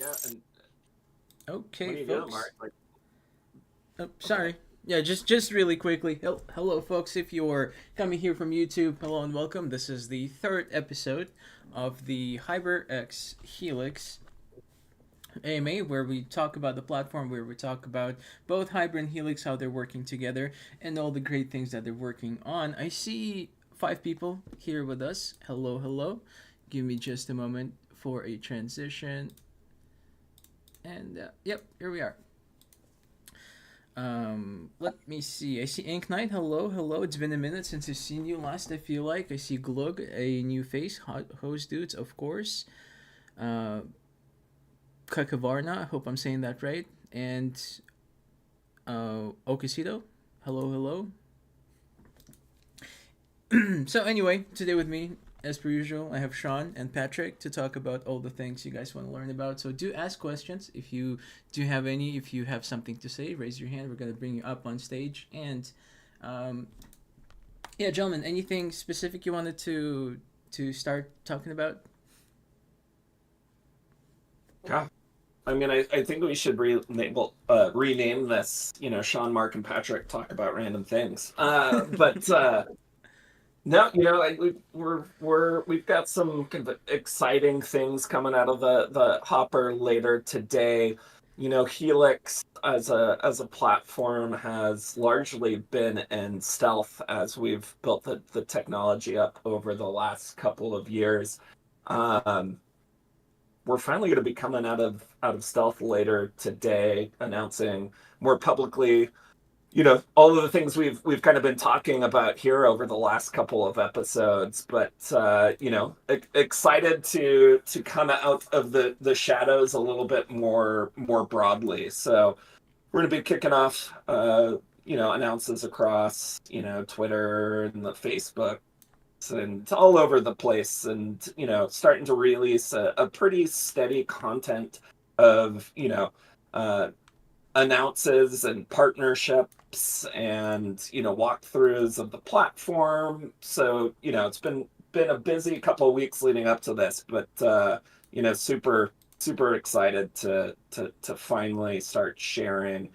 Yeah, and what Okay, are you doing, folks. Mark? Like, Oh, oh, go ahead. sorry. Yeah, just really quickly. Hello, folks. If you're coming here from YouTube, hello and welcome. This is the third episode of the Hiber X Helix AMA, where we talk about the platform, where we talk about both Hiber and Helix, how they're working together, and all the great things that they're working on. I see five people here with us. Hello, hello. Give me just a moment for a transition. And yep, here we are. Let me see. I see Ink Knight. Hello, hello. It's been a minute since I've seen you last. I feel like I see Glug, a new face. Host dudes, of course. Uh, Kakavarna. I hope I'm saying that right. And Okisido. Hello, hello. So anyway, today with me, as per usual, I have Sean and Patrick to talk about all the things you guys want to learn about. So do ask questions if you do have any. If you have something to say, raise your hand. We're gonna bring you up on stage. And um, yeah, gentlemen, anything specific you wanted to start talking about? Yeah. I mean, I think we should rename this, Sean, Mark, and Patrick talk about random things. But no, we've got some kind of exciting things coming out of the hopper later today. Helix as a platform has largely been in stealth as we've built the technology up over the last couple of years. Um, we're finally going to be coming out of stealth later today, announcing more publicly, all of the things we've kind of been talking about here over the last couple of episodes. But excited to come out of the shadows a little bit more broadly. So we're going to be kicking off, announces across, Twitter and the Facebook and all over the place, and starting to release a pretty steady content of uh announces and partnerships and walkthroughs of the platform. So it's been a busy couple of weeks leading up to this, but super excited to finally start sharing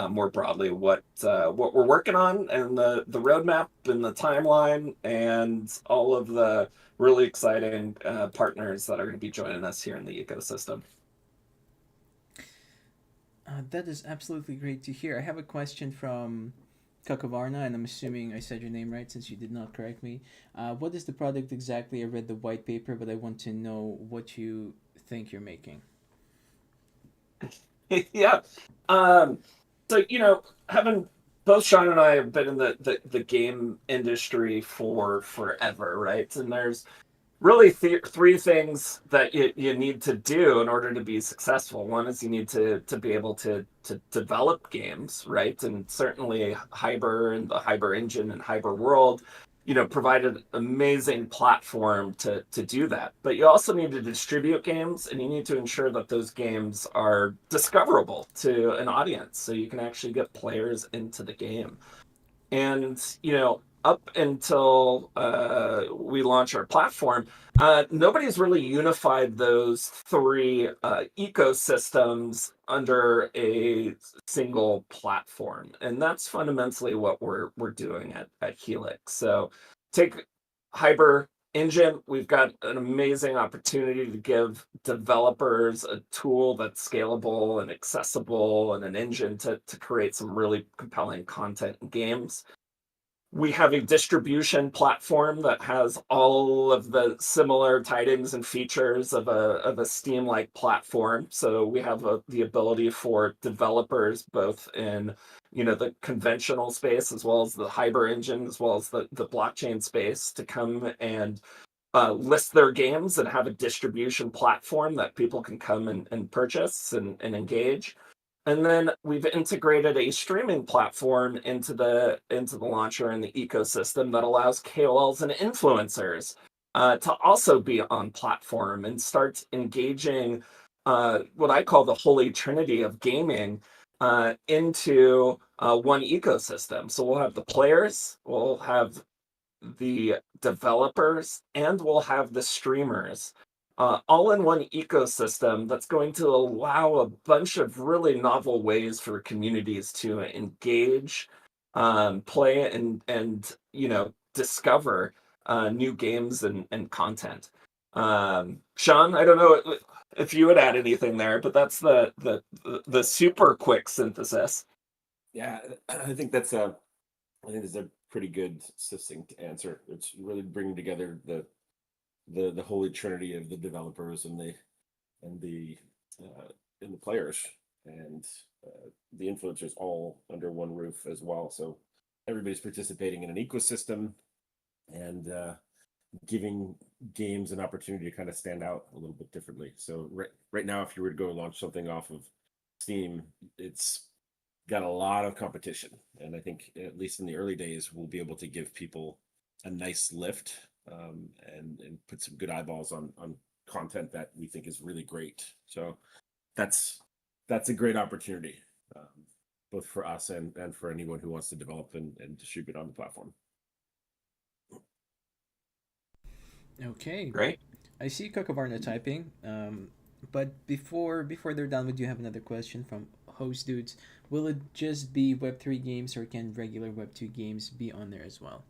more broadly what we're working on, and the roadmap and the timeline, and all of the really exciting partners that are going to be joining us here in the ecosystem. That is absolutely great to hear. I have a question from Kakavarna, and I'm assuming I said your name right since you did not correct me. What is the product exactly? I read the white paper, but I want to know what you think you're making. Yeah. Um, so, having both Sean and I have been in the game industry for forever, right? And there's really three things that you need to do in order to be successful. One is you need to be able to develop games, right? And certainly Hyber and the Hyber engine and Hyber world, provided an amazing platform to do that. But you also need to distribute games, and you need to ensure that those games are discoverable to an audience so you can actually get players into the game. And up until we launch our platform, nobody's really unified those three ecosystems under a single platform, and that's fundamentally what we're doing at Helix. So take Hyper Engine. We've got an amazing opportunity to give developers a tool that's scalable and accessible, and an engine to create some really compelling content and games. We have a distribution platform that has all of the similar tidings and features of a Steam-like platform. So we have the ability for developers, both in the conventional space as well as the Hyper engine, as well as the blockchain space, to come and list their games and have a distribution platform that people can come and purchase and engage. And then we've integrated a streaming platform into the launcher and the ecosystem that allows KOLs and influencers to also be on platform and start engaging what I call the holy trinity of gaming into one ecosystem. So we'll have the players, we'll have the developers, and we'll have the streamers all-in-one ecosystem that's going to allow a bunch of really novel ways for communities to engage, play, and discover new games and content. Sean, I don't know if you would add anything there, but that's the super quick synthesis. Yeah, I think that's a pretty good succinct answer. It's really bringing together the holy trinity of the developers and the uh, and the players and the influencers all under one roof as well. So everybody's participating in an ecosystem and giving games an opportunity to kind of stand out a little bit differently. So right now, if you were to go launch something off of Steam, it's got a lot of competition, and I think at least in the early days, we'll be able to give people a nice lift, and put some good eyeballs on content that we think is really great. So that's that's a great opportunity, both for us and for anyone who wants to develop and distribute on the platform. Okay, Great. I see Kokovarna typing. But before they're done, would you have another question from host dudes? Will it just be Web3 games, or can regular Web2 games be on there as well?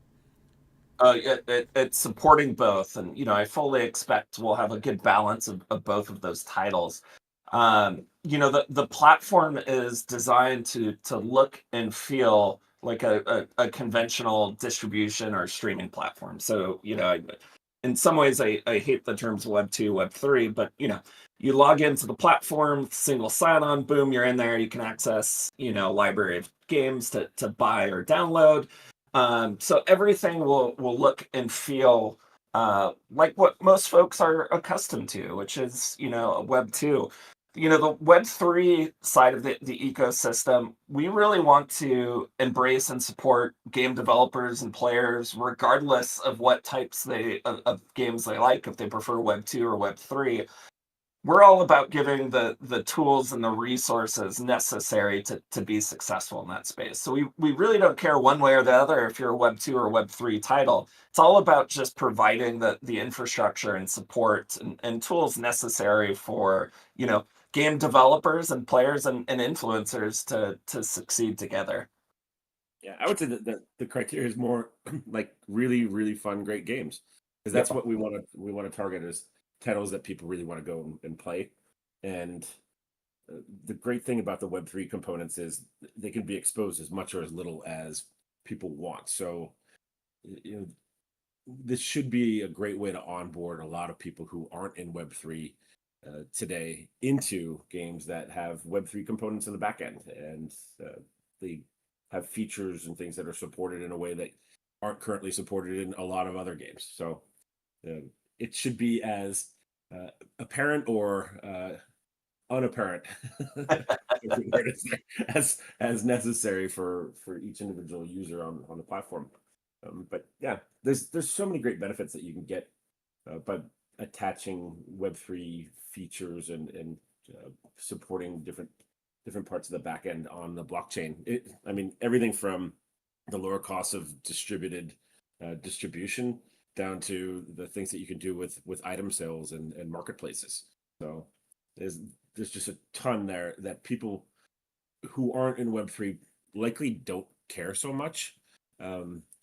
It's supporting both, and I fully expect we'll have a good balance of both of those titles. The platform is designed to look and feel like a conventional distribution or streaming platform. So, in some ways, I hate the terms Web 2, Web 3, but you log into the platform, single sign on, boom, you're in there. You can access, library of games to buy or download. So everything will look and feel like what most folks are accustomed to, which is, a Web 2. The Web 3 side of the ecosystem, we really want to embrace and support game developers and players, regardless of what types of games they like, if they prefer Web 2 or Web 3. We're all about giving the tools and the resources necessary to be successful in that space. So we really don't care one way or the other if you're a Web 2 or Web 3 title. It's all about just providing the infrastructure and support and tools necessary for, game developers and players and influencers to succeed together. Yeah, I would say that the criteria is more like really, really fun, great games, because that's Yep. what we want to target is titles that people really want to go and play. And the great thing about the Web3 components is they can be exposed as much or as little as people want. So, you know, this should be a great way to onboard a lot of people who aren't in Web3 today into games that have Web3 components in the back end, and they have features and things that are supported in a way that aren't currently supported in a lot of other games. So uh, it should be as apparent or unapparent as necessary for each individual user on the platform. But yeah, there's so many great benefits that you can get by attaching Web3 features and supporting different parts of the back end on the blockchain. I mean, everything from the lower costs of distributed distribution down to the things that you can do with item sales and marketplaces. So there's there's just a ton there that people who aren't in Web3 likely don't care so much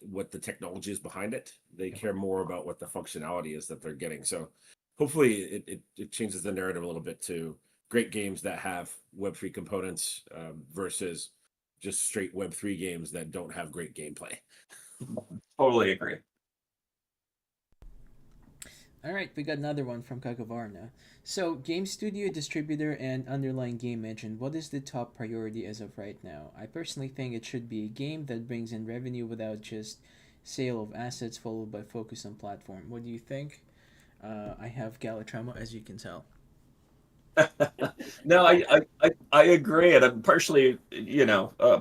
what the technology is behind it. They care more about what the functionality is that they're getting. So hopefully it changes the narrative a little bit to great games that have Web3 components versus just straight Web3 games that don't have great gameplay. Totally agree. All right, we got another one from Kakavarna. So, game studio, distributor, and underlying game engine, what is the top priority as of right now? I personally think it should be a game that brings in revenue without just sale of assets, followed by focus on platform. What do you think? I have Galatrama, as you can tell. No, I agree, and I'm partially,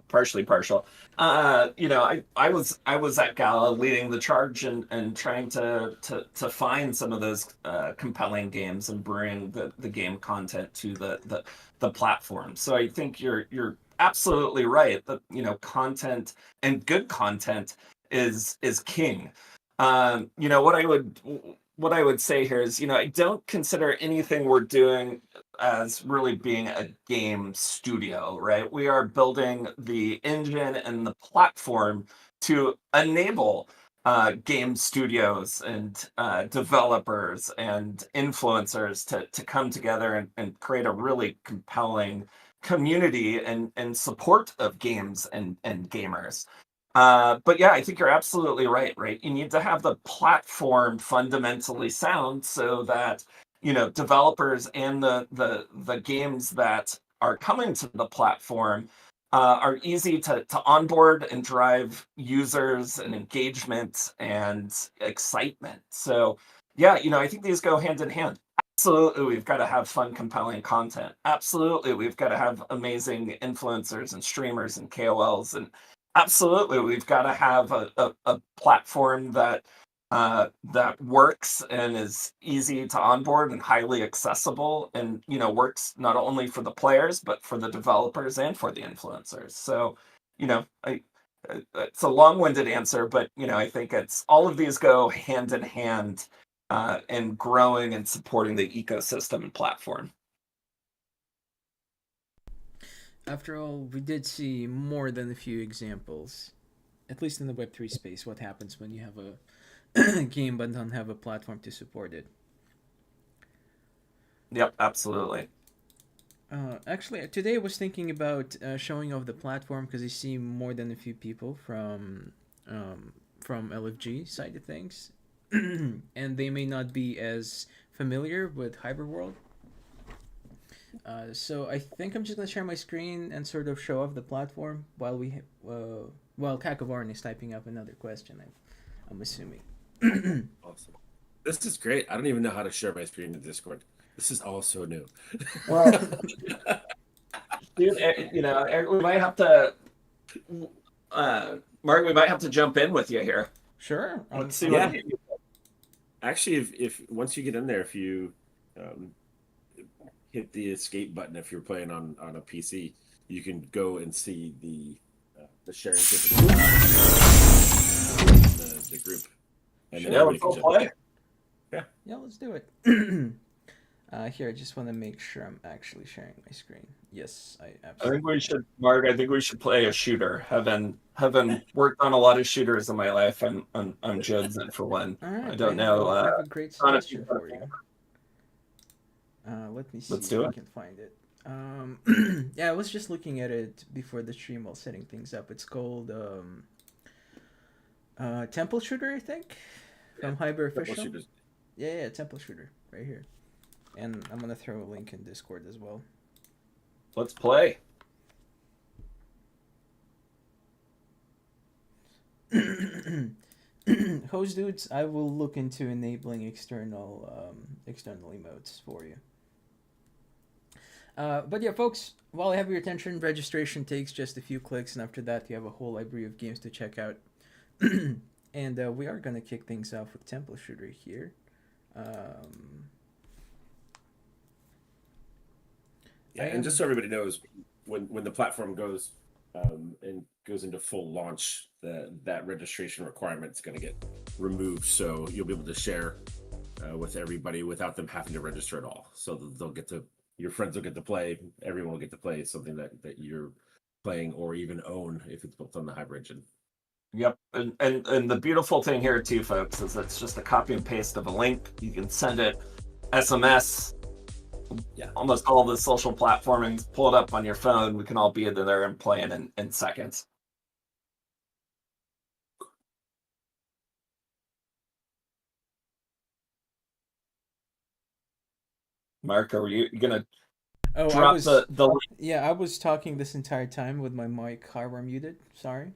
partially partial. I was at Gala leading the charge and trying to find some of those compelling games and bring the game content to the platform. So I think you're absolutely right that content and good content is king. What I would what I would say here is, I don't consider anything we're doing as really being a game studio, right? We are building the engine and the platform to enable game studios and developers and influencers to come together and create a really compelling community and support of games and gamers. But yeah, I think you're absolutely right, right? You need to have the platform fundamentally sound so that, developers and the games that are coming to the platform are easy to onboard and drive users and engagement and excitement. So yeah, I think these go hand in hand. Absolutely, we've got to have fun, compelling content. Absolutely, we've got to have amazing influencers and streamers and KOLs, and absolutely, we've got to have a platform that works and is easy to onboard and highly accessible, and works not only for the players but for the developers and for the influencers. So, I it's a long-winded answer, but I think it's all of these go hand in hand in growing and supporting the ecosystem and platform. After all, we did see more than a few examples, at least in the Web3 space, what happens when you have a game but don't have a platform to support it. Yep, absolutely. Actually, today I was thinking about showing off the platform because I see more than a few people from LFG side of things, and they may not be as familiar with Hyperworld. So I think I'm just gonna share my screen and sort of show off the platform while Kakovarn is typing up another question. I'm assuming. Awesome. This is great. I don't even know how to share my screen in Discord. This is all so new. Well, dude, Eric, we might have to, Mark, we might have to jump in with you here. Sure. Let's see Yeah. what. Actually, if once you get in there, if you um, hit the escape button, if you're playing on a PC, you can go and see the sharing capability in the group, and then Yeah, everybody let's can all jump play. in. Yeah, let's do it. Here, I just want to make sure I'm actually sharing my screen. Yes, I I think absolutely. we should, Mark. I think we should play a shooter. Having worked on a lot of shooters in my life, I'm judging for one. All right, I don't know. I have a great Not if you suggestion for you. Let me see Let's if do I it. can find it. Yeah, I was just looking at it before the stream while setting things up. It's called Temple Shooter, I think, from Hiber Couple Official. shooters. Yeah, Temple Shooter, right here. And I'm gonna throw a link in Discord as well. Let's play. Host dudes, I will look into enabling external emotes for you. But yeah, folks, while I have your attention, registration takes just a few clicks, and after that, you have a whole library of games to check out. And we are gonna kick things off with Temple Shooter here. Yeah, and just so everybody knows, when the platform goes and goes into full launch, that registration requirement is going to get removed. So you'll be able to share with everybody without them having to register at all. So they'll get to your friends will get to play, everyone will get to play something that you're playing or even own if it's built on the Hyper engine. Yep, and the beautiful thing here too, folks, is it's just a copy and paste of a link. You can send it SMS. Yeah, Almost all the social platforming, pull it up on your phone. We can all be in there and playing in seconds. Mark, are you gonna Oh, drop the yeah, I was talking this entire time with my mic hardware muted. Sorry.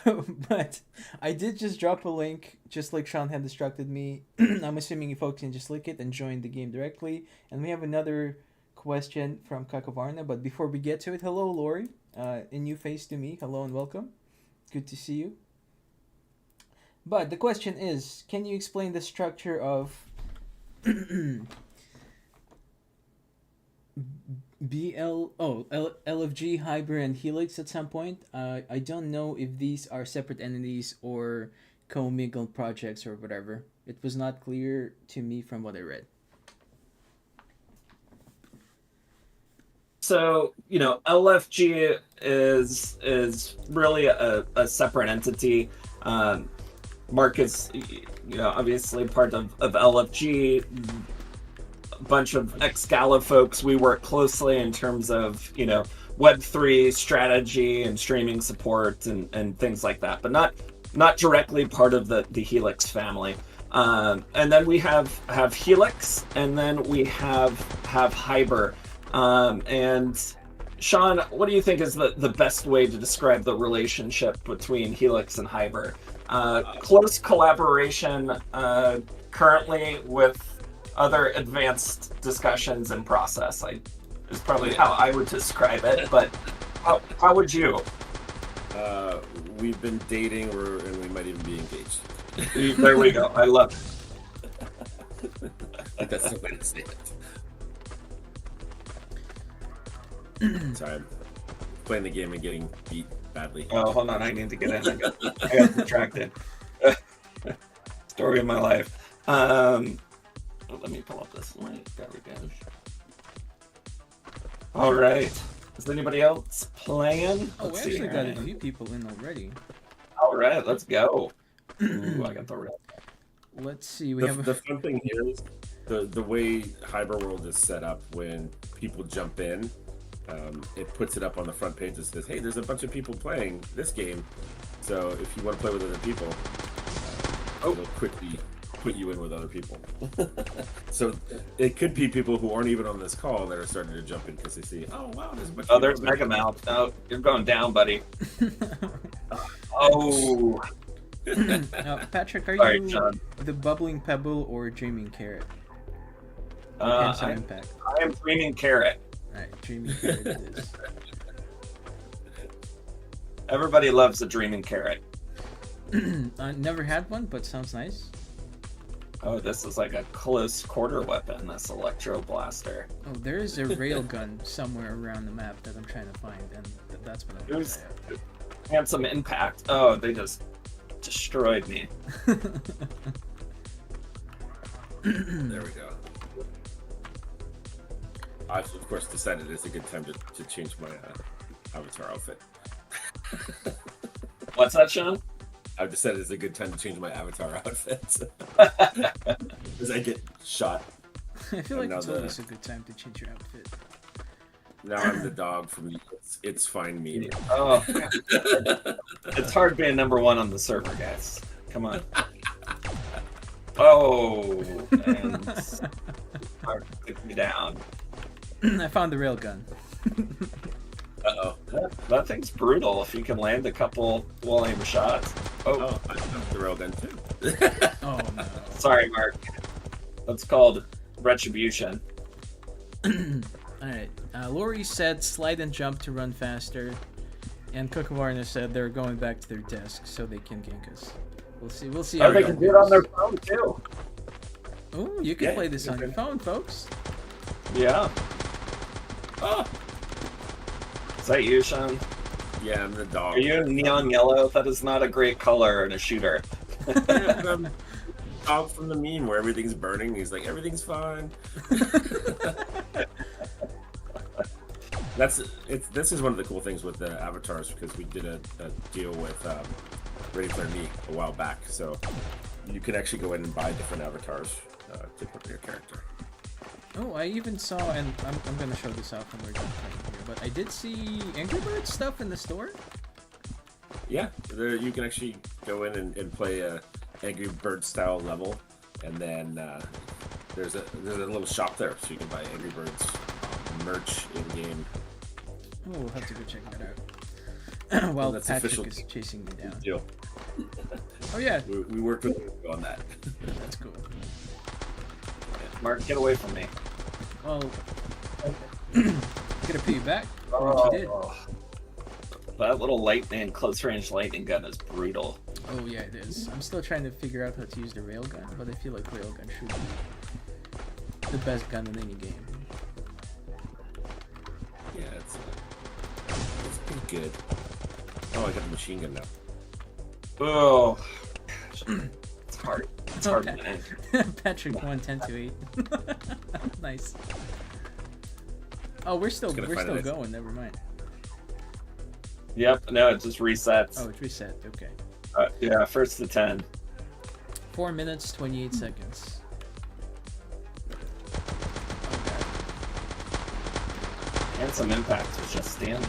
But I did just drop a link, just like Sean had instructed me. I'm assuming you folks can just click it and join the game directly. And we have another question from Kakavarna. But before we get to it, hello, Lori. A new face to me. Hello and welcome. Good to see you. But the question is, can you explain the structure of LFG, Hiber, and Helix at some point? I don't know if these are separate entities or commingled projects or whatever. It was not clear to me from what I read. So, LFG is really a separate entity. Mark is, obviously part of LFG. A bunch of ex-Gala folks. We work closely in terms of, Web3 strategy and streaming support and things like that, but not directly part of the Helix family. And then we have Helix, and then we have Hiber. And Sean, what do you think is the best way to describe the relationship between Helix and Hiber? Close collaboration currently with other advanced discussions in process. Is probably how I would describe it, but how would you? We've been dating, and we might even be engaged. There we go. I love it. I think that's the way to say it. Sorry, I'm playing the game and getting beat badly. Oh, hold on. I need to get in. I got distracted. Story of my life. Let me pull up this link. There we go. All right. Is anybody else playing? Oh, we actually got a few people in already. All right, let's go. Ooh, I got the real. Let's see. The fun thing here is the way Hyper World is set up. When people jump in, it puts it up on the front page that says, "Hey, there's a bunch of people playing this game, so if you want to play with other people, it'll quickly put you in with other people." So it could be people who aren't even on this call that are starting to jump in because they see, "Oh wow, there's a bunch." Oh, there's Mega Mouth. Oh, you're going down, buddy. Oh. Patrick, are Sorry, you John. the bubbling pebble or dreaming carrot? Impact. I am dreaming carrot. Alright, dreaming carrot it is. Everybody loves a dreaming carrot. I never had one, but sounds nice. Oh, this is like a close quarter weapon, this electro blaster. Oh, there is a railgun somewhere around the map that I'm trying to find, and that's what I'm trying to have. And some impact. Oh, they just destroyed me. There we go. I've of course decided it's a good time to change my avatar outfit. What's that, Sean? I've decided it's a good time to change my avatar outfit because I get shot. I feel like it's always a good time to change your outfit. Now I'm the dog from the It's Fine meme. Oh, it's hard being number one on the server, guys. Come on. Oh, and hard to take me down. I found the railgun. Uh-oh. That thing's brutal if you can land a couple well-aimed shots. Oh, I found the railgun too. Oh no. Sorry, Mark. That's called retribution. Alright. Lori said slide and jump to run faster. And Kookavarna said they're going back to their desk so they can gank us. We'll see Oh, they can do it on their phone too. Oh, you can play this on your phone, folks. Yeah. Oh. Is that you, Sean? Yeah, I'm the dog. Are you in neon yellow? That is not a great color in a shooter. I'm dog from the meme where everything's burning. He's like, everything's fine. This is one of the cool things with the avatars because we did a deal with Ready Player Me a while back, so you can actually go in and buy different avatars to put your character. Oh, I even saw, and I'm gonna show this off when we're done playing here, but I did see Angry Birds stuff in the store. Yeah, you can actually go in and play a Angry Bird style level, and then there's a little shop there, so you can buy Angry Birds merch in game. Oh, we'll have to go check that out. While Patrick is chasing me down. Deal. Oh yeah, we worked with you on that. That's cool. Mark, get away from me. Well, gonna pay you back for what you did. That little lightning, close range lightning gun is brutal. Oh yeah, it is. I'm still trying to figure out how to use the railgun, but I feel like railgun should be the best gun in any game. Yeah, it's pretty good. Oh, I got the machine gun now. Oh, It's hard. It's hard to win. Patrick won 10-8. Nice. Oh, we're still going. Never mind. Yep. No, it just resets. Oh, it reset. Okay. Yeah, first to 10. 4 minutes 28 seconds. And some impact was just standing.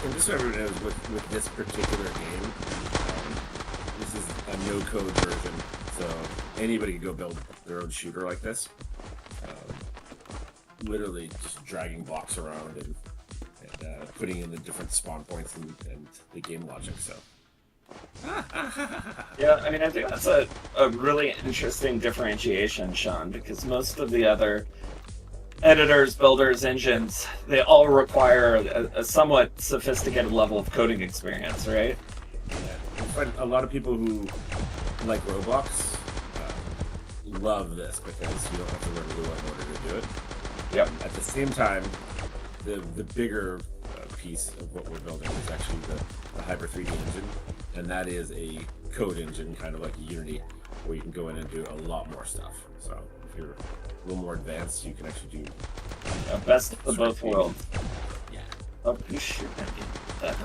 And just so everyone knows, with this particular game, this is a no-code version, so anybody can go build their own shooter like this. Literally just dragging blocks around and putting in the different spawn points and the game logic. So. Yeah, I mean, I think that's a really interesting differentiation, Sean, because most of the other editors, builders, engines, they all require a somewhat sophisticated level of coding experience, right? Yeah. But a lot of people who like Roblox love this because you don't have to learn Lua in order to do it. Yep. At the same time, the bigger piece of what we're building is actually the Hiber 3D engine, and that is a code engine, kind of like a Unity, where you can go in and do a lot more stuff. So if you're a little more advanced, you can actually do best of both worlds. Yeah. Oh, you shoot that.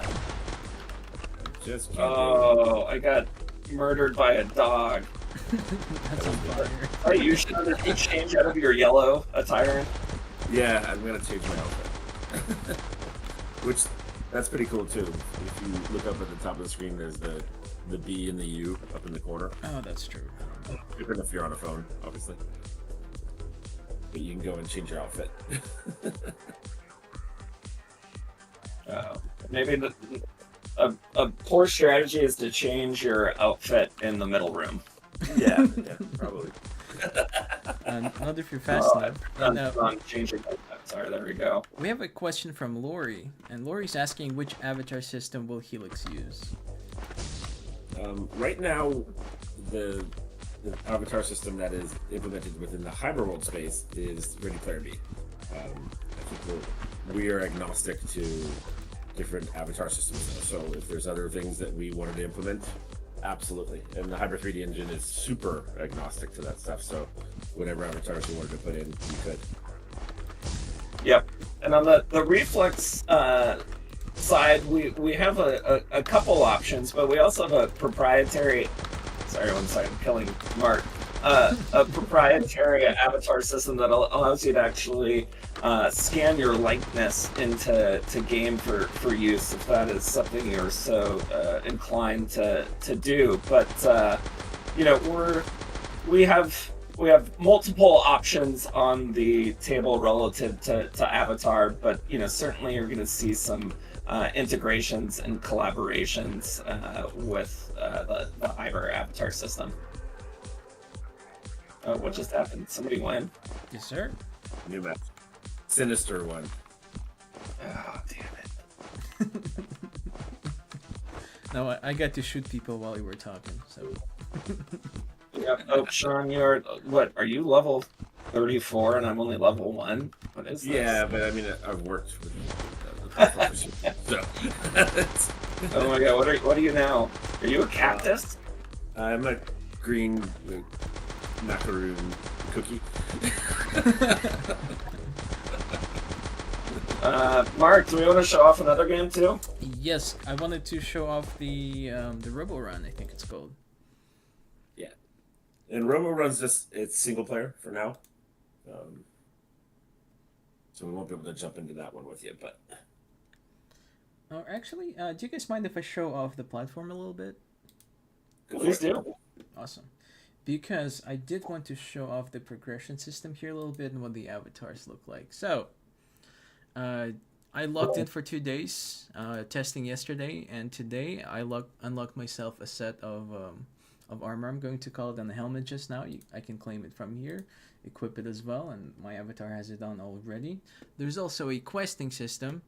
Just can't Oh, I got murdered by a dog. That's on fire. Are you sure that you change out of your yellow attire? Yeah, I'm gonna change my outfit. Which, that's pretty cool too. If you look up at the top of the screen, there's the B and the U up in the corner. Oh, that's true. Different if you're on a phone, obviously. But you can go and change your outfit. Maybe a poor strategy is to change your outfit in the middle room. Yeah, probably. Not if you're fast enough. And, on changing outfits. Sorry, there we go. we have a question from Lori, and Lori's asking which avatar system will Helix use? Right now, the avatar system that is implemented within the Hiber world space is Ready Player B. I think we are agnostic to different avatar systems. So if there's other things that we wanted to implement, absolutely. And the Hiber 3D engine is super agnostic to that stuff. So whatever avatars you wanted to put in, you could. Yep. And on the reflex side, we have a couple options, but we also have a proprietary. Sorry, one second, I'm killing Mark. A proprietary avatar system that allows you to actually scan your likeness into game for use, if that is something you're so inclined to do. But we have multiple options on the table relative to avatar, but certainly you're going to see some integrations and collaborations with the Hiber avatar system. What just happened? Somebody win? Yes, sir. New map. Sinister one. Oh, damn it. No, I got to shoot people while you were talking, so... Yeah. Oh, Sean, you're what? Are you level 34 and I'm only level 1? What is this? Yeah, but I mean, I've worked with the platformers, so. Oh my god, what are you now? Are you a cactus? I'm a green macaroon cookie. Mark, do we want to show off another game too? Yes, I wanted to show off the Robo Run, I think it's called. Yeah. And Robo Run's it's single player for now. So we won't be able to jump into that one with you, but... Oh, actually, do you guys mind if I show off the platform a little bit? Please do. Awesome. Because I did want to show off the progression system here a little bit and what the avatars look like. So, I logged in for 2 days, testing yesterday, and today I unlocked myself a set of armor. I'm going to call it on the helmet just now. I can claim it from here, equip it as well, and my avatar has it on already. There's also a questing system.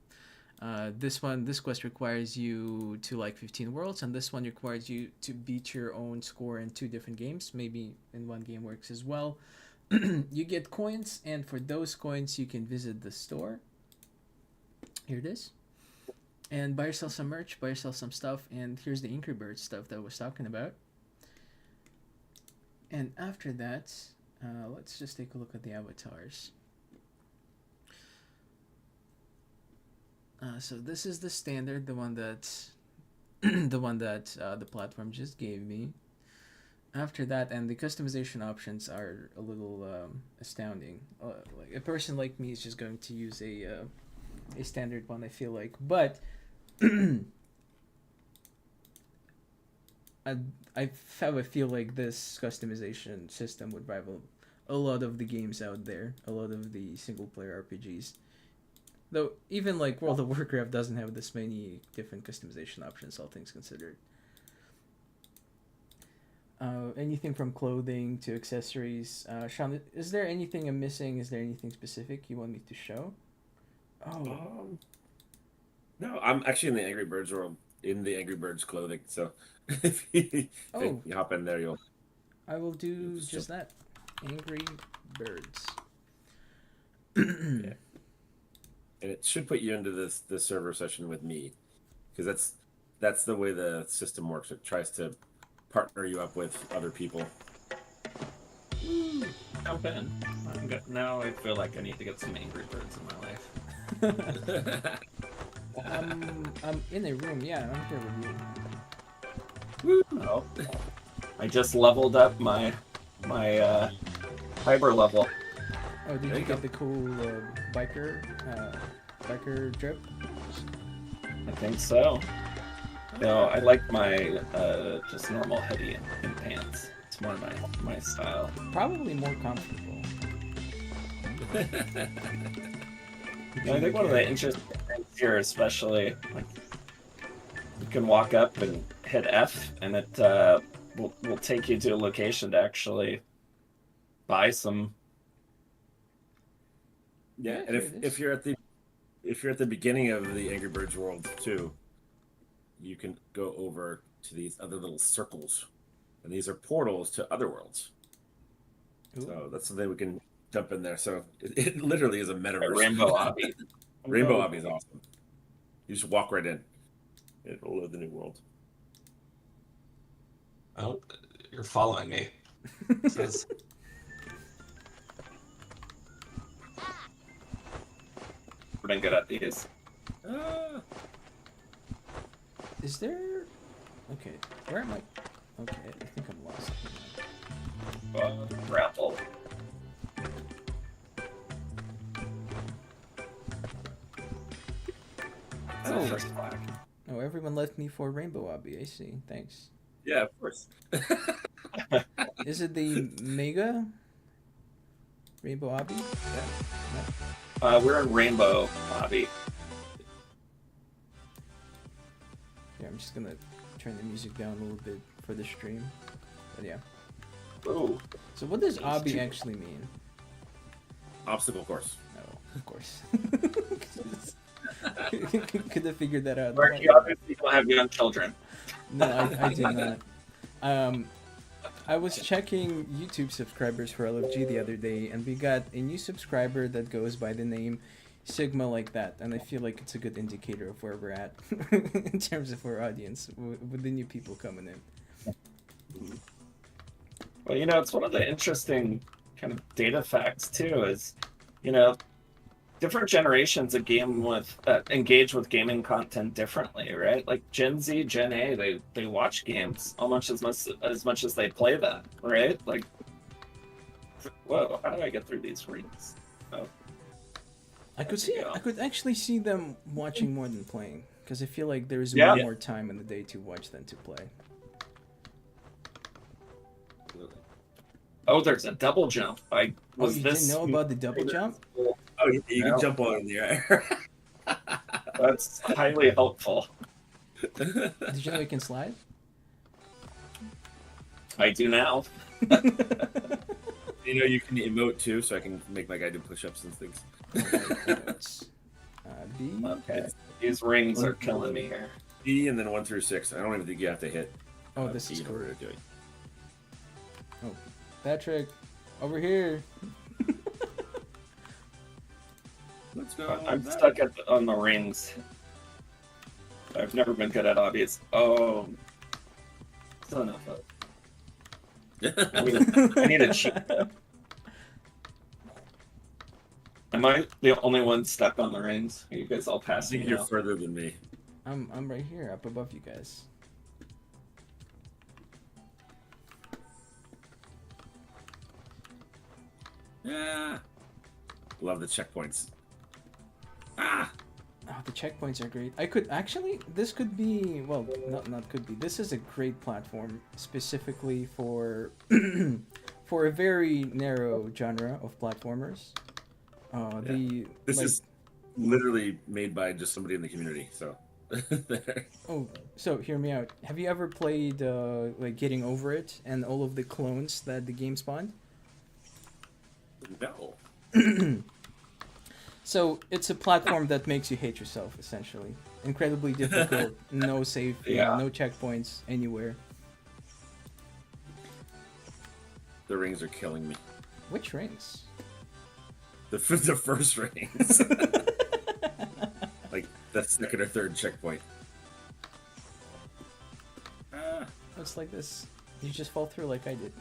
This quest requires you to like 15 worlds, and this one requires you to beat your own score in 2 different games. Maybe in one game works as well. You get coins, and for those coins you can visit the store. Here it is. and buy yourself some merch, buy yourself some stuff, and here's the Angry Birds stuff that I was talking about. And after that, let's just take a look at the avatars. So this is the standard, the one that the platform just gave me. After that, and the customization options are a little astounding. Like a person like me is just going to use a standard one, I feel like, but I have a feel like this customization system would rival a lot of the games out there, a lot of the single player RPGs. Though even like World of Warcraft doesn't have this many different customization options, all things considered. Anything from clothing to accessories. Sean, is there anything I'm missing? Is there anything specific you want me to show? Oh, No, I'm actually in the Angry Birds world, in the Angry Birds clothing. So if you, oh, you hop in there, I will do you'll just that. Angry Birds. yeah. And it should put you into this server session with me, because that's the way the system works. It tries to partner you up with other people. Jump in. Now I feel like I need to get some Angry Birds in my life. I'm in a room. Yeah, I'm here with you. Oh, I just leveled up my Hiber level. Oh, did you get the cool biker drip? I think so. No, I like my just normal hoodie and pants. It's more my style. Probably more comfortable. I think one of the interesting things here, especially, like, you can walk up and hit F, and it will take you to a location to actually buy some. Yeah, and if you're at the beginning of the Angry Birds world too, you can go over to these other little circles, and these are portals to other worlds. Ooh. So that's something we can jump in there. So it literally is a metaverse. Rainbow Obby. Rainbow Obby is awesome. You just walk right in. It'll live the new world. Oh, you're following me. Says... We're been good at these. Is there? Okay, where am I? Okay, I think I'm lost. Grapple. Oh, first flag. Oh, everyone left me for Rainbow Obby. I see. Thanks. Yeah, of course. Is it the Mega Rainbow Obby? Yeah. No. We're in Rainbow Obby. Yeah, I'm just gonna turn the music down a little bit for the stream. But yeah. Ooh. So what does Obby actually mean? Obstacle course. Oh, of course. Could have figured that out. Mark, you obviously don't have young children. No, I do not. I was checking YouTube subscribers for LFG the other day, and we got a new subscriber that goes by the name Sigma like that, and I feel like it's a good indicator of where we're at in terms of our audience with the new people coming in. Well, it's one of the interesting kind of data facts too. Is different generations of engage with gaming content differently, right? Like Gen Z, Gen A, they watch games almost as much as they play them, right? Like, whoa, how do I get through these rings? Oh. I could actually see them watching more than playing, because I feel like there's way more time in the day to watch than to play. Oh, there's a double jump. Didn't know about the double jump? Oh, you can jump on in the air. That's highly helpful. Did you know you can slide? I do now. You can emote too, so I can make my guy do push-ups and things. B. Okay. These rings are killing me here. B and then 1 through 6. I don't even think you have to hit. Oh, this is cool. Do it. Oh, Patrick, over here. Let's go. I'm stuck on the rings. I've never been good at obbies. Oh, son of a. I need a cheat. Am I the only one stuck on the rings? Are you guys all I passing think me you're out? further than me. I'm right here, up above you guys. Yeah. Love the checkpoints. Ah! Oh, the checkpoints are great. I could actually, this could be, well, not could be. This is a great platform specifically for for a very narrow genre of platformers. The This like, is literally made by just somebody in the community. So, there. oh, so hear me out. Have you ever played like Getting Over It and all of the clones that the game spawned? No. So it's a platform that makes you hate yourself, essentially. Incredibly difficult, no save, Yeah. no checkpoints anywhere. The rings are killing me. Which rings? The first rings. Like the second or third checkpoint. Ah. It's like this. You just fall through like I did.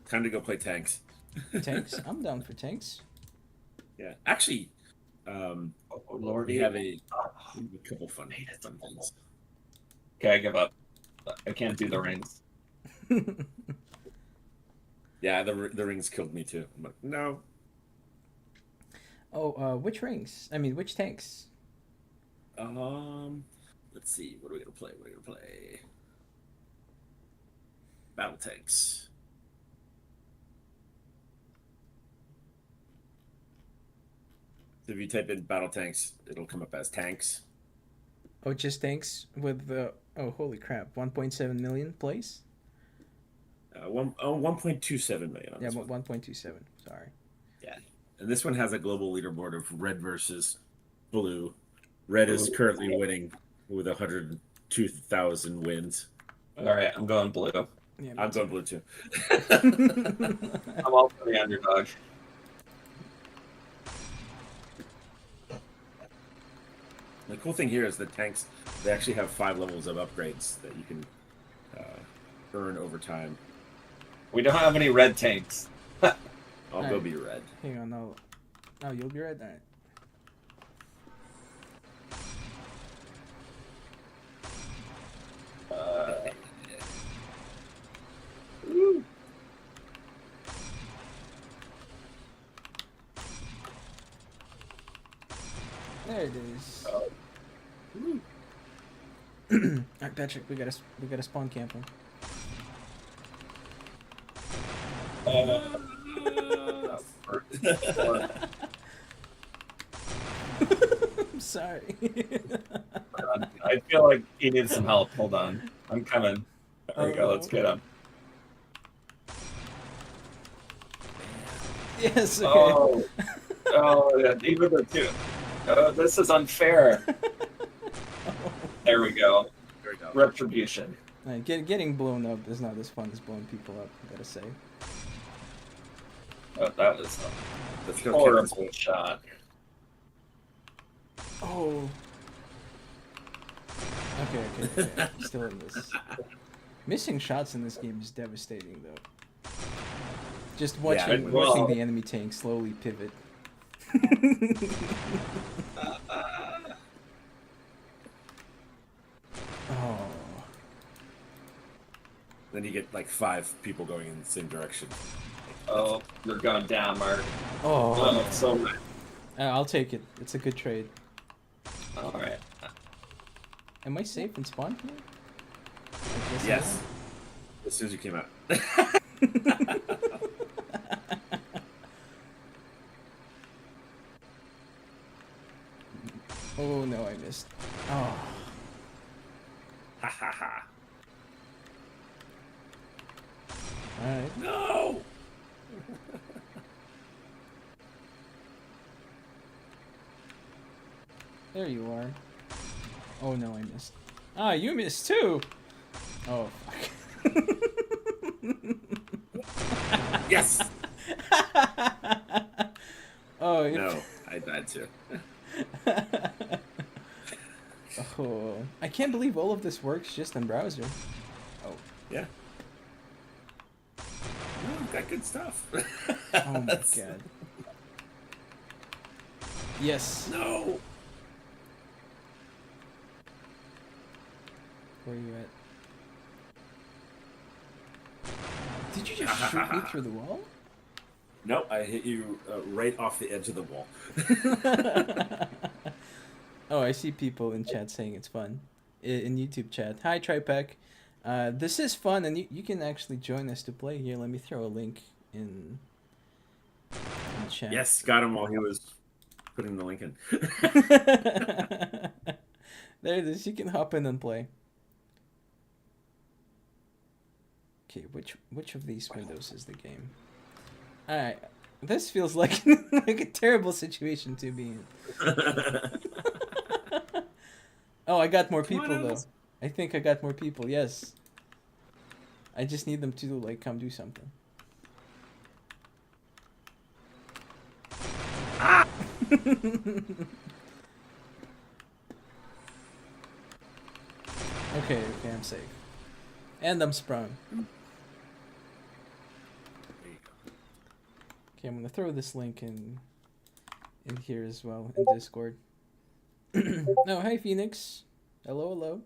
Time to go play tanks. Tanks? I'm down for tanks. Yeah. Actually, Oh, Lord. we have a couple fun things. Okay, I give up. I can't do the rings. Yeah, the rings killed me too. I'm like, no. Oh, which rings? I mean, which tanks? Let's see. What are we gonna play? We're gonna play battle tanks. So if you type in battle tanks, it'll come up as tanks. Oh, just tanks with the. Oh, holy crap! 1.7 million plays. 1.27 million on Yeah, this one. 1.27. Sorry. Yeah, and this one has a global leaderboard of red versus blue. Red is currently winning with 102,000 wins. All right, I'm going blue. Yeah, I'm going blue too. I'm also the underdog. The cool thing here is the tanks, they actually have 5 levels of upgrades that you can earn over time. We don't have any red tanks. I'll go Alright. be red. Hang on, no. Oh, you'll be right there. Woo. There it is. Oh. Alright, Patrick, we gotta spawn camp him. I'm sorry. I feel like he needs some help. Hold on. I'm coming. There we go. Let's get him. Yes. Okay. Oh, oh, yeah, even the two. Oh, this is unfair. There we go. There we go. Retribution. Getting blown up is not as fun as blowing people up. I gotta say. Oh, that was Let's a go horrible shot. Oh. Okay. Still in this. Missing shots in this game is devastating, though. Just watching well- watching the enemy tank slowly pivot. Oh. Then you get like 5 people going in the same direction. Oh, you're going down, Mark. Oh. Oh, so much. I'll take it. It's a good trade. All right. Am I safe in spawn here? I guess I Yes. As soon as you came out. am. Oh no, I missed. Oh. Ha ha ha. Alright. No! There you are. Oh no, I missed. Ah, you missed too! Oh, fuck. had to. Oh, I can't believe all of this works just in browser. Oh, Yeah. No, we've got good stuff. oh my god. Yes. No. Where are you at? Did you just shoot me through the wall? No, I hit you right off the edge of the wall. Oh, I see people in chat saying it's fun. In YouTube chat. Hi, Tripack. This is fun, and you can actually join us to play here. Let me throw a link in chat. Yes, got him while he was putting the link in. There it is. You can hop in and play. Okay, which of these windows is the game? Alright, this feels like like a terrible situation to be in. Oh, I got more people though. I think I got more people. Yes. I just need them to like come do something. Ah! Okay, I'm safe. And I'm sprung. Okay, I'm gonna throw this link in here as well in Discord. No, hi Phoenix. Hello, hello.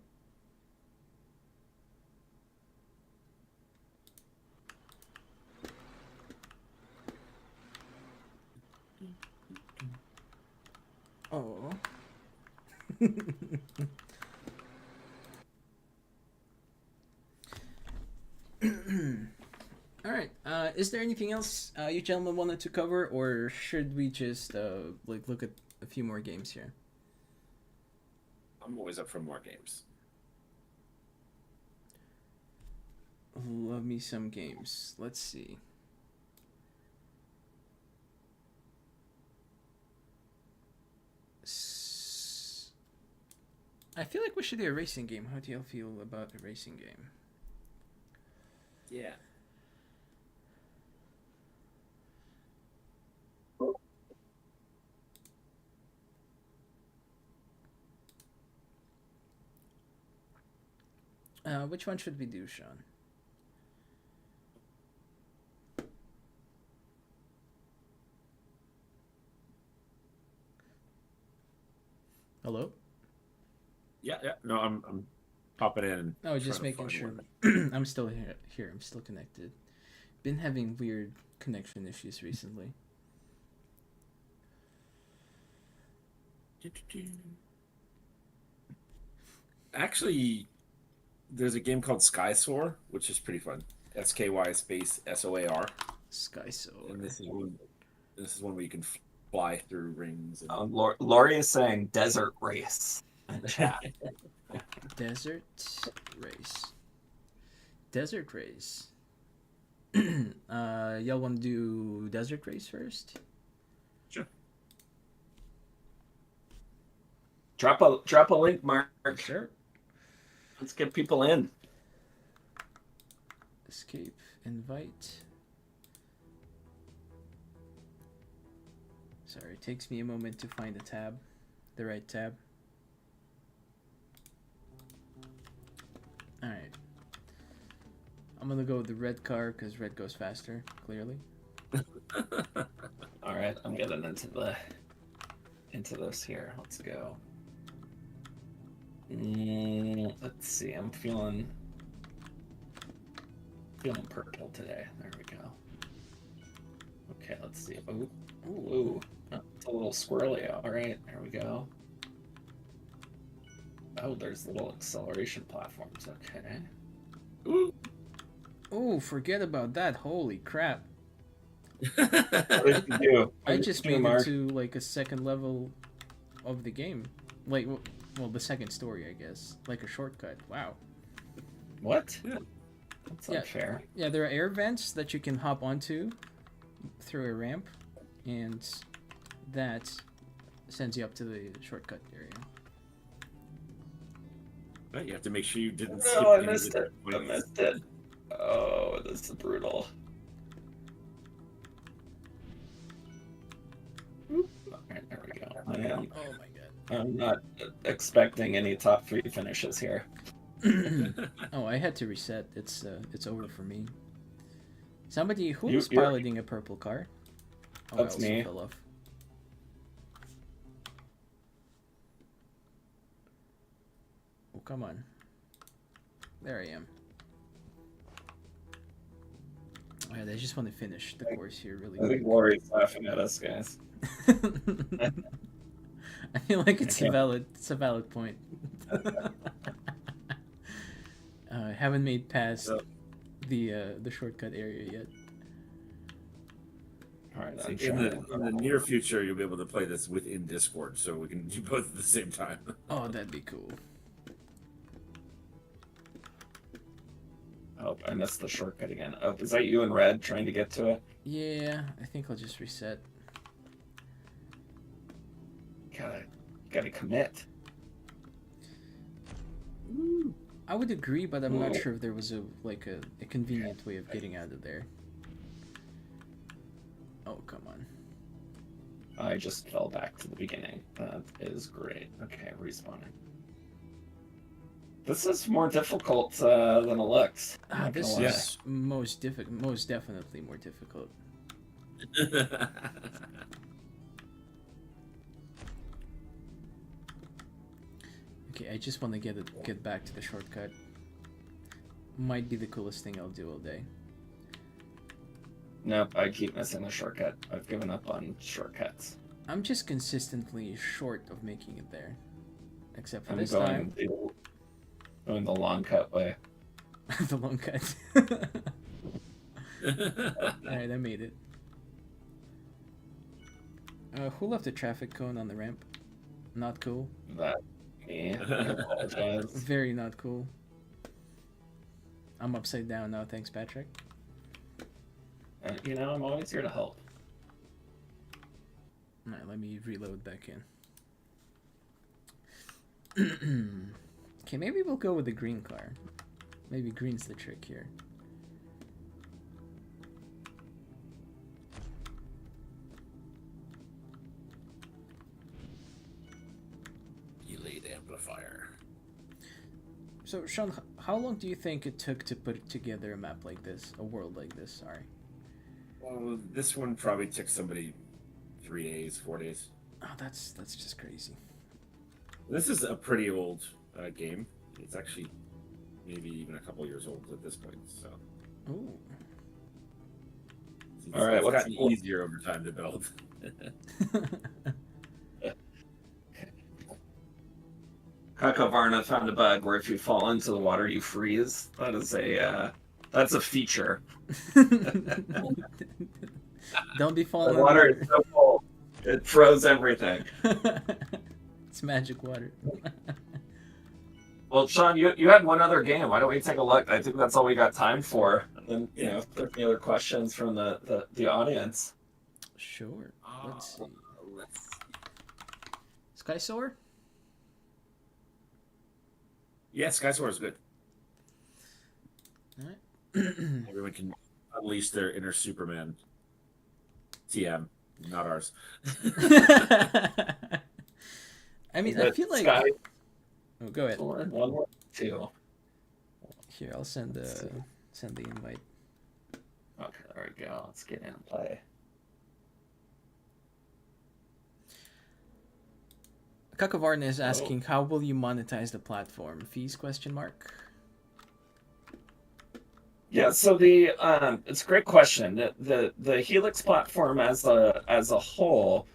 Oh. All right. Is there anything else you gentlemen wanted to cover, or should we just like look at a few more games here? I'm always up for more games. Love me some games. Let's see. I feel like we should do a racing game. How do y'all feel about a racing game? Yeah. Which one should we do, Sean? Hello? Yeah. No, I'm popping in. Oh, just making sure. I'm still here. I'm still connected. Been having weird connection issues recently. Actually, there's a game called Skysoar, which is pretty fun. SKY space SOAR. Skysoar. And this is one where you can fly through rings. And... Lori is saying desert race in chat. Desert race. Desert race. Y'all want to do desert race first? Sure. Drop a link, Mark. Sure. Let's get people in. Escape. Invite. Sorry, it takes me a moment to find the tab. The right tab. Alright. I'm gonna go with the red car because red goes faster, clearly. Alright, I'm getting into this here. Let's go. Let's see, I'm feeling purple today. There we go. Okay, let's see. Ooh. Oh, it's a little squirrely. Alright, there we go. Oh, there's little acceleration platforms. Okay. Ooh, forget about that. Holy crap. What did you do? I just made it to like a second level of the game. Like, well, the second story, I guess. Like a shortcut. Wow. What? That's unfair. Yeah, there are air vents that you can hop onto through a ramp, and that sends you up to the shortcut area. But you have to make sure you didn't skip No, I any of missed the it. I missed it. Oh, this is brutal. Okay, there we go. Oh my god. I'm not expecting any top 3 finishes here. Oh, I had to reset. It's over for me. Somebody who was You're- piloting a purple car. Oh, That's I also me. fell off. Oh, come on. There I am. Alright, I just want to finish the course here really I think quick. Lori's laughing at us, guys. I feel like it's a valid point. I haven't made past the shortcut area yet. All right, See, in the near future, you'll be able to play this within Discord, so we can do both at the same time. Oh, that'd be cool. Oh, I missed the shortcut again. Oh, is that you in red trying to get to it? Yeah, I think I'll just reset. Gotta commit. I would agree, but I'm not sure if there was a convenient way of getting out of there. Oh, come on. I just fell back to the beginning. That is great. Okay, respawning. This is more difficult than it looks. This is most definitely more difficult. Okay, I just want to get back to the shortcut. Might be the coolest thing I'll do all day. Nope, I keep missing the shortcut. I've given up on shortcuts. I'm just consistently short of making it there. Except for I'm this going time. Going the long cut way. The long cut. Alright, I made it. Who left a traffic cone on the ramp? Not cool. That me. I apologize. Very not cool. I'm upside down now, thanks Patrick. You know, I'm always here to help. Alright, let me reload back in. Okay, maybe we'll go with the green car. Maybe green's the trick here. Delayed amplifier. So, Sean, how long do you think it took to put together a map like this? A world like this, sorry. Well, this one probably took somebody 3 days, 4 days. Oh, that's just crazy. This is a pretty old game. It's actually maybe even a couple years old at this point. So. Ooh. All right, it's gotten easier over time to build. Kakavarna found a bug where if you fall into the water, you freeze. That is that's a feature. Don't be falling. The water is so cold, it froze everything. It's magic water. Well, Sean, you had one other game. Why don't we take a look? I think that's all we got time for. And then, if there are any other questions from the audience. Sure. Let's see. Sky Soar? Yeah, Skysoar is good. Alright. Everyone can unleash their inner Superman. TM, not ours. I mean, I feel like... Sky... Oh, go ahead. 1 more 2. Here, I'll send the invite. Okay, there we go. Let's get in and play. Kakavarna is asking, how will you monetize the platform? Fees? Question mark. Yeah, so it's a great question. The Helix platform as a whole,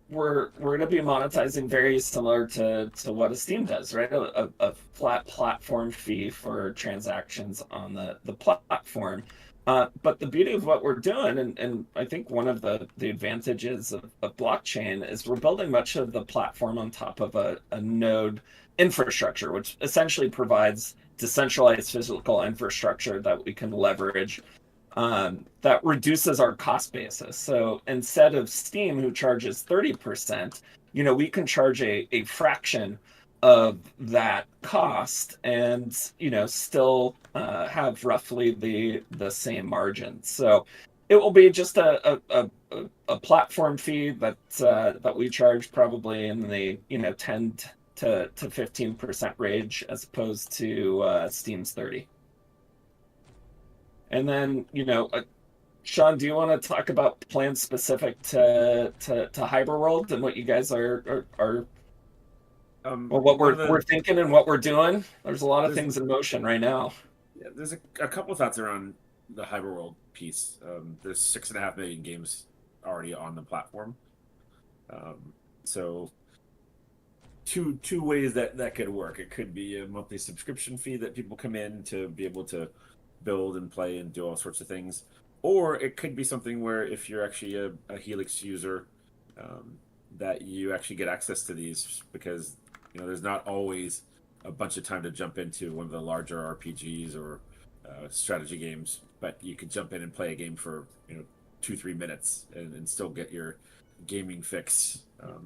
we're going to be monetizing very similar to what a Steam does, right? A flat platform fee for transactions on the platform. But the beauty of what we're doing, and I think one of the advantages of blockchain is we're building much of the platform on top of a node infrastructure, which essentially provides decentralized physical infrastructure that we can leverage that reduces our cost basis. So instead of Steam, who charges 30%, we can charge a fraction of that cost and still have roughly the same margins. So it will be just a a platform fee that we charge probably in the 10 to 15% range as opposed to Steam's 30. And then Sean, do you want to talk about plans specific to Hyperworld and what you guys are or what we're thinking and what we're doing? There's a lot of things in motion right now. Yeah, there's a couple of thoughts around the Hyperworld piece. There's 6.5 million games already on the platform. So two ways that could work. It could be a monthly subscription fee that people come in to be able to build and play and do all sorts of things. Or it could be something where if you're actually a Helix user, that you actually get access to these because there's not always a bunch of time to jump into one of the larger RPGs or strategy games, but you could jump in and play a game for 2-3 minutes and still get your gaming fix.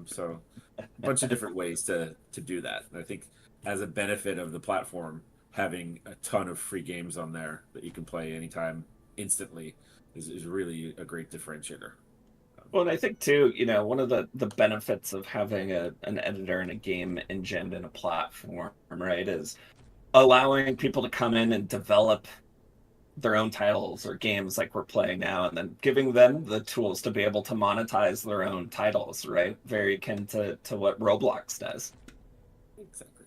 So a bunch of different ways to do that. And I think as a benefit of the platform, having a ton of free games on there that you can play anytime instantly is really a great differentiator. Well, and I think too, one of the benefits of having an editor and a game engine and a platform, right, is allowing people to come in and develop their own titles or games like we're playing now, and then giving them the tools to be able to monetize their own titles, right? Very akin to what Roblox does. Exactly.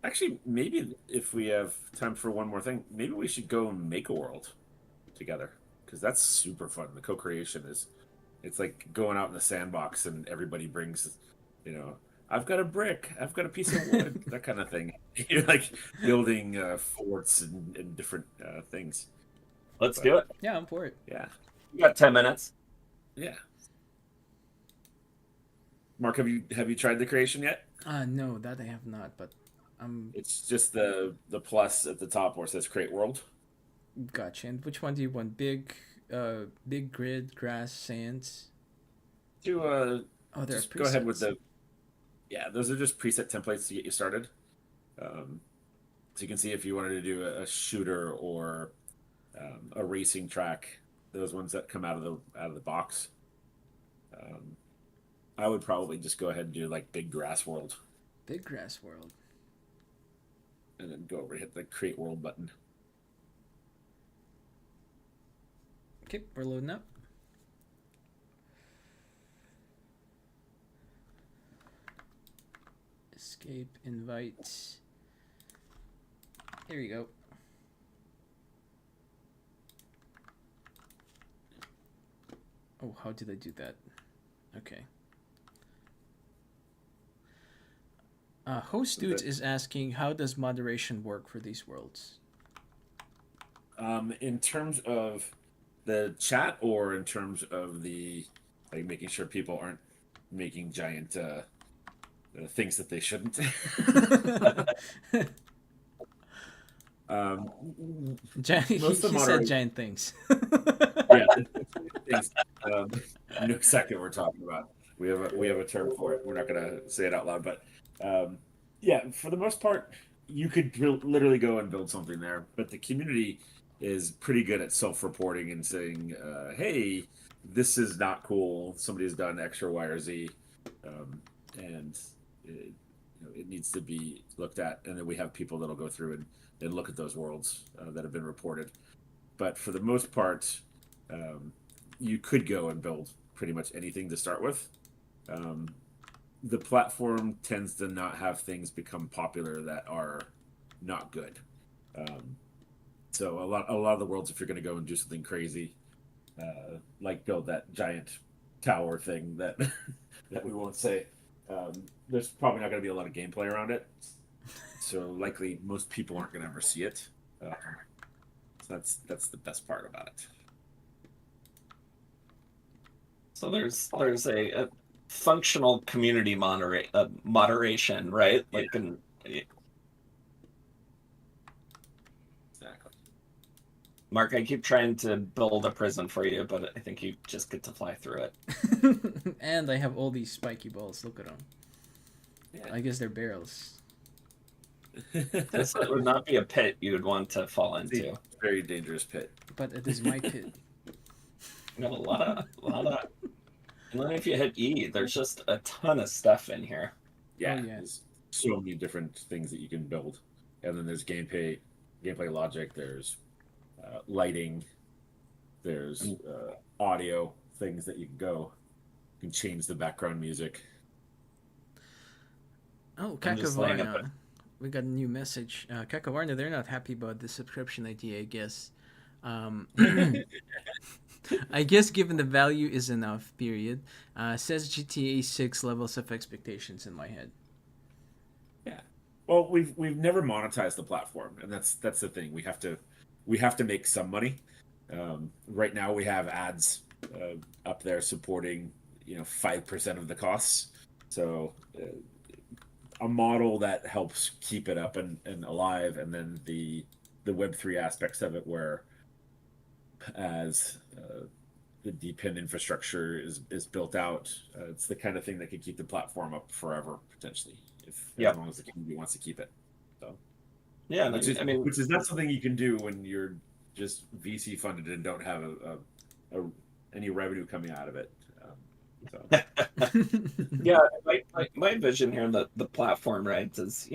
Actually, maybe if we have time for one more thing, maybe we should go and make a world together because that's super fun. The co-creation it's like going out in the sandbox and everybody brings, I've got a brick, I've got a piece of wood, that kind of thing. You're like building forts and different things. Let's do it. Yeah, I'm for it. Yeah. You got 10 minutes. Yeah. Mark, have you tried the creation yet? No, that I have not, but It's just the plus at the top where it says create world. Gotcha. And which one do you want? Big grid, grass, sands? Just go ahead with those are just preset templates to get you started. So you can see if you wanted to do a shooter or a racing track, those ones that come out of the box. I would probably just go ahead and do like big grass world. Big grass world. And then go over and hit the create world button. Okay, we're loading up. Escape, invite. Here you go. Oh, how did I do that? Okay. Host Dudes is asking, how does moderation work for these worlds? In terms of the chat or in terms of the making sure people aren't making giant things that they shouldn't. He said giant things. Yeah, things. You know exactly what we're talking about. We have a term for it. We're not gonna say it out loud, but yeah, for the most part, you could literally go and build something there. But the community is pretty good at self-reporting and saying, "Hey, this is not cool. Somebody's done X or Y or Z," and it needs to be looked at. And then we have people that'll go through and look at those worlds that have been reported. But for the most part, you could go and build pretty much anything to start with. The platform tends to not have things become popular that are not good. So a lot of the worlds, if you're going to go and do something crazy, like build that giant tower thing that that we won't say, there's probably not going to be a lot of gameplay around it. So likely most people aren't going to ever see it. So that's the best part about it. So there's a functional community moderation, right? Yeah. Like Exactly. Mark, I keep trying to build a prison for you, but I think you just get to fly through it. And I have all these spiky balls. Look at them. Yeah. I guess they're barrels. This would not be a pit you would want to fall into. Very dangerous pit. But it is my pit. You got a lot of, and then if you hit E, there's just a ton of stuff in here. Yeah, Oh, yeah. there's so many different things that you can build, and then there's gameplay logic. There's lighting. There's And audio things that you can change the background music. Oh, I'm just laying up. Kakavarna. We got a new message. Kakavarna, they're not happy about the subscription idea, I guess. Um, I guess given the value is enough, period. Says GTA 6 levels of expectations in my head. Yeah. Well, we've never monetized the platform, and that's the thing. We have to make some money. Right now, we have ads up there supporting 5% of the costs. So a model that helps keep it up and alive, and then the Web3 aspects of it, where as the DePIN infrastructure is built out, it's the kind of thing that could keep the platform up forever potentially, if as Yeah, long as the community wants to keep it. So, yeah. And which is I mean, which is not something you can do when you're just VC funded and don't have a any revenue coming out of it. So yeah. My vision here in the platform, right, is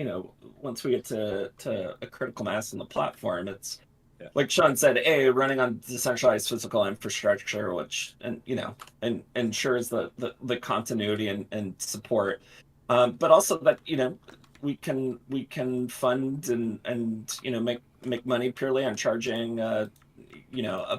once we get to a critical mass in the platform, it's yeah, like Sean said, running on decentralized physical infrastructure, which and ensures the continuity and support, but also that we can fund and make money purely on charging a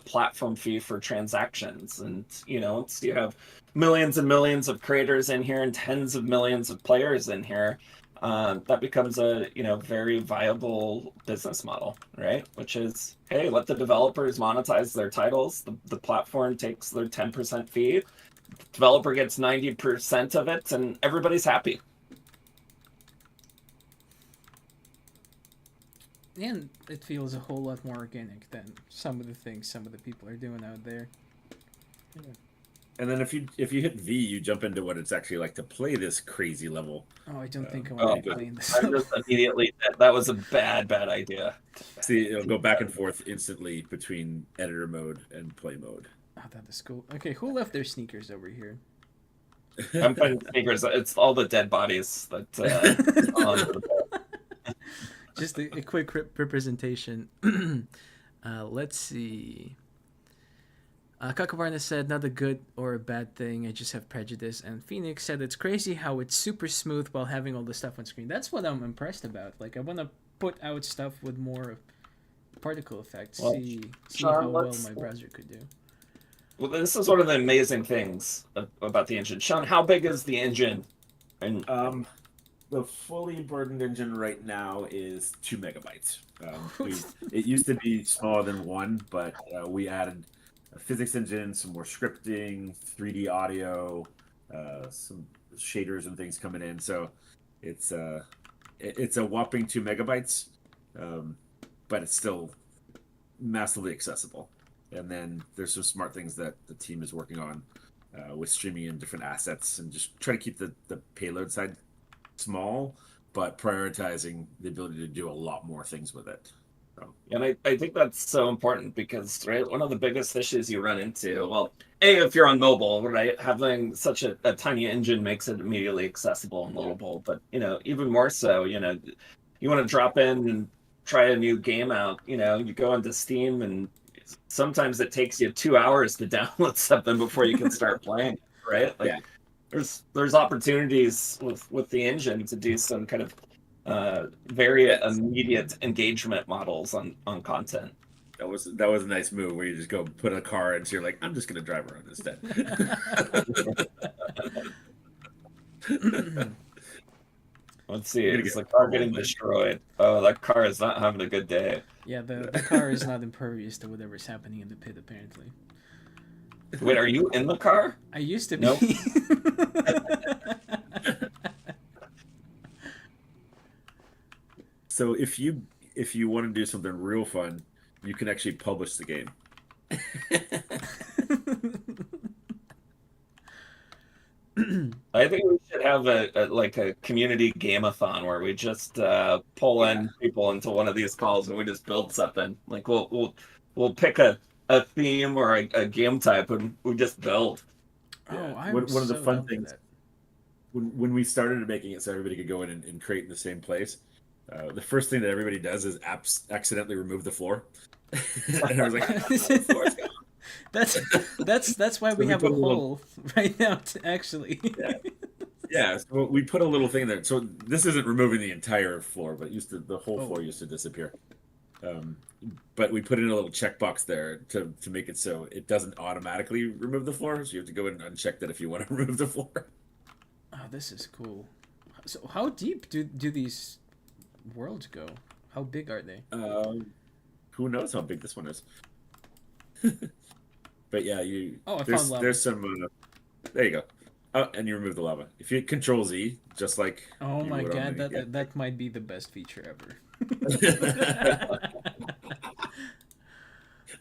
platform fee for transactions, and once you have millions and millions of creators in here and tens of millions of players in here, that becomes a very viable business model, right? Which is, hey, let the developers monetize their titles. The platform takes their 10% fee. Developer gets 90% of it, and everybody's happy. And it feels a whole lot more organic than some of the things some of the people are doing out there. and then if you hit V, you jump into what it's actually like to play this crazy level. Oh, I don't think I Oh, want to be playing this. I'm just immediately that was a bad idea. See, it'll go back and forth instantly between editor mode and play mode. Oh, that is cool. Okay, who left their sneakers over here? I'm finding sneakers. It's all the dead bodies that on Just a quick representation. Let's see. Kakavarna said, not a good or a bad thing, I just have prejudice. And Phoenix said, it's crazy how it's super smooth while having all the stuff on screen. That's what I'm impressed about. Like, I want to put out stuff with more particle effects, Well, see Sean, how well my browser could do. Well, this is one of the amazing things about the engine. Sean, how big is the engine? And The fully burdened engine right now is 2 MB. It used to be smaller than 1, but we added a physics engine, some more scripting, 3D audio, some shaders and things coming in. So it's a whopping 2 MB, but it's still massively accessible. And then there's some smart things that the team is working on with streaming in different assets and just try to keep the payload side small, but prioritizing the ability to do a lot more things with it. So, and I think that's so important because, right, one of the biggest issues you run into, well, if you're on mobile, right, having such a tiny engine makes it immediately accessible and loadable, but even more so, you want to drop in and try a new game out, you go into Steam, and sometimes it takes you 2 hours to download something before you can start playing, right? Like yeah, there's opportunities with the engine to do some kind of very immediate engagement models on content. that was a nice move where you just go put a car in, so you're like, I'm just gonna drive around instead. Let's see, is the car getting destroyed? Oh, that car is not having a good day. Yeah, the car is not impervious to whatever's happening in the pit, apparently. Wait, are you in the car? I used to be. Nope. So if you want to do something real fun, you can actually publish the game. I think we should have a community game-a-thon where we just pull in people into one of these calls and we just build something. Like we'll pick a theme or a game type, and we just build. Oh, Yeah. I'm One of the so fun down for things that. when we started making it so everybody could go in and create in the same place, the first thing that everybody does is accidentally remove the floor. And I was like, the floor's gone. that's that's why So we we have a put a little, hole right now to actually. yeah, yeah. So we put a little thing there. So this isn't removing the entire floor, but the whole Oh, floor used to disappear. Um, but we put in a little checkbox there to make it so it doesn't automatically remove the floor. So you have to go in and uncheck that if you want to remove the floor. oh, this is cool. So how deep do these worlds go? How big are they? Who knows how big this one is? But yeah, Oh, I found lava. there's some there you go. Oh, and you remove the lava. If you Control Z, just like Oh you my would on god, the that might be the best feature ever. yeah.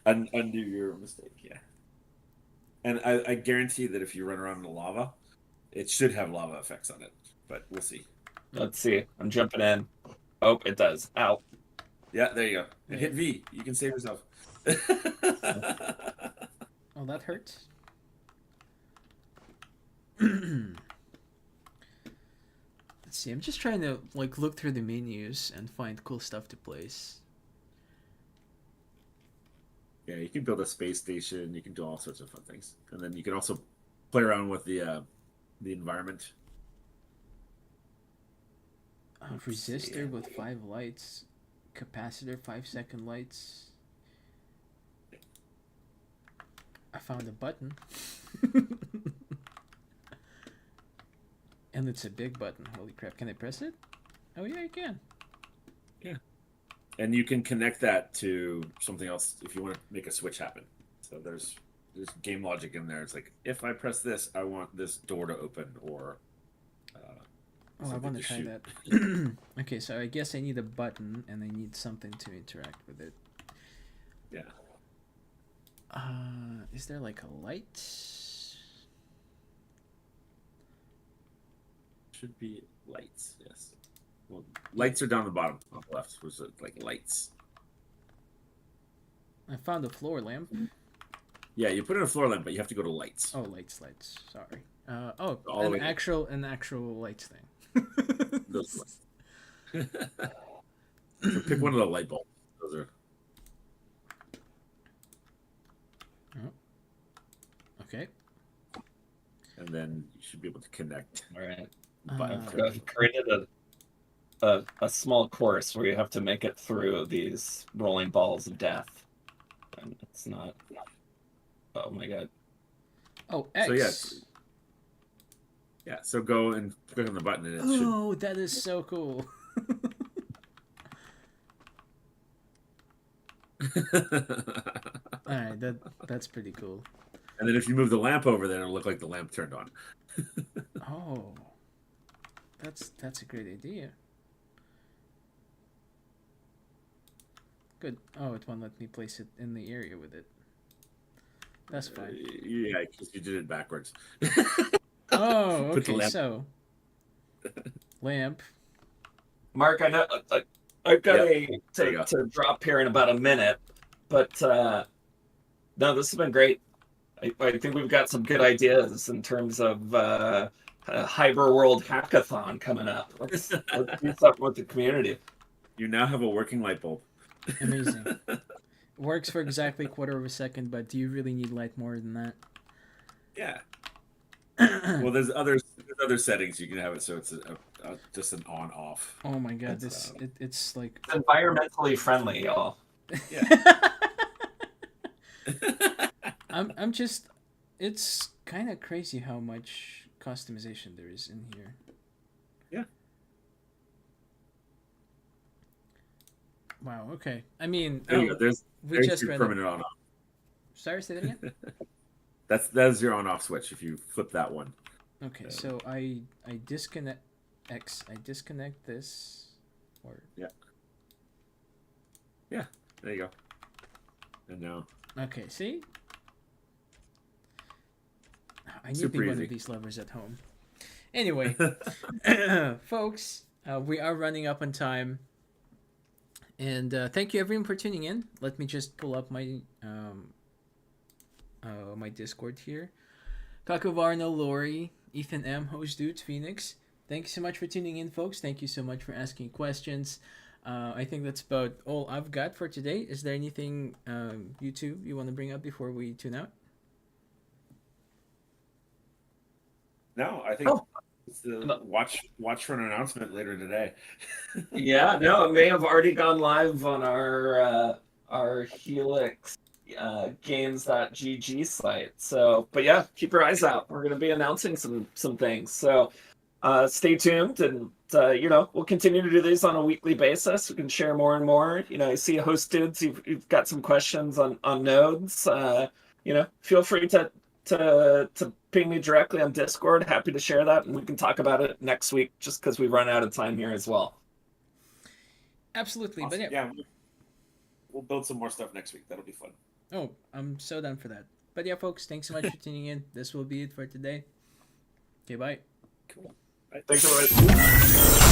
Undo your mistake, yeah. And I guarantee that if you run around in the lava, it should have lava effects on it. But we'll see. Let's see. I'm jumping in. Oh, it does. Ow. Yeah, there you go. And Yeah. hit V. You can save yourself. Oh, that hurts. Let's see. I'm just trying to like look through the menus and find cool stuff to place. Yeah, you can build a space station. You can do all sorts of fun things, and then you can also play around with the environment. Let's see. Resistor with 5 lights, capacitor 5-second lights. I found a button. And it's a big button. Holy crap. Can I press it? Oh, yeah, I can. Yeah, and you can connect that to something else if you want to make a switch happen. So there's game logic in there. It's like if I press this, I want this door to open or Oh, I something want to try shoot. that. Okay, so I guess I need a button and I need something to interact with it. Yeah, Is there like a light? should be lights. Yes. Well, lights are down the bottom on the left. Was it like lights? I found a floor lamp. Yeah, you put in a floor lamp, but you have to go to lights. Oh, lights. Sorry. All the way down. An actual lights thing. Those lights. So pick one of the light bulbs. Those are Okay. and then you should be able to connect. All right. Uh, I've created a small course where you have to make it through these rolling balls of death. And it's not. Oh my god. Oh, X. So yeah. So go and click on the button, and it should. Oh, that is so cool. All right, that's pretty cool. And then if you move the lamp over there, it'll look like the lamp turned on. Oh, that's a great idea. Good. Oh, it won't let me place it in the area with it. That's fine. Yeah, because you did it backwards. Oh, Put the okay. lamp. So, lamp. Mark, I know I've got There you go. to drop here in about a minute, but no, this has been great. I think we've got some good ideas in terms of a Hyper World Hackathon coming up. Let's do something with the community. You now have a working light bulb. Amazing. Works for exactly a quarter of a second, but do you really need light more than that? Yeah. Well, there's other settings you can have it so it's just an on off. Oh my god, it's like It's environmentally friendly, y'all. Yeah. I'm just it's kind of crazy how much customization there is in here. Yeah. Wow, okay. I mean, There you go. There's just your read permanent on off. Sorry, say that again? That's your on off switch if you flip that one. Okay, so I disconnect X. I disconnect this or Yeah, there you go. And now okay, see? I need Super one easy. of these levers at home. Anyway, folks, we are running up on time. And thank you everyone for tuning in. Let me just pull up my my Discord here. Kakuvarno, Lori, Ethan M, Host Dudes, Phoenix. Thank you so much for tuning in, folks. Thank you so much for asking questions. I think that's about all I've got for today. Is there anything you two you want to bring up before we tune out? No, I think it's the watch for an announcement later today. Yeah, no, it may have already gone live on our Helix games.gg site. So, but yeah, keep your eyes out. We're going to be announcing some things. So, stay tuned, and we'll continue to do these on a weekly basis. We can share more and more. I see Host Dudes, you've got some questions on nodes. Feel free to ping me directly on Discord. Happy to share that, and we can talk about it next week, just because we run out of time here as well. Absolutely. Awesome. But yeah, we'll build some more stuff next week. That'll be fun. Oh, I'm so down for that. But yeah, folks, thanks so much for tuning in. This will be it for today. Okay, bye. Cool. Thanks, everybody.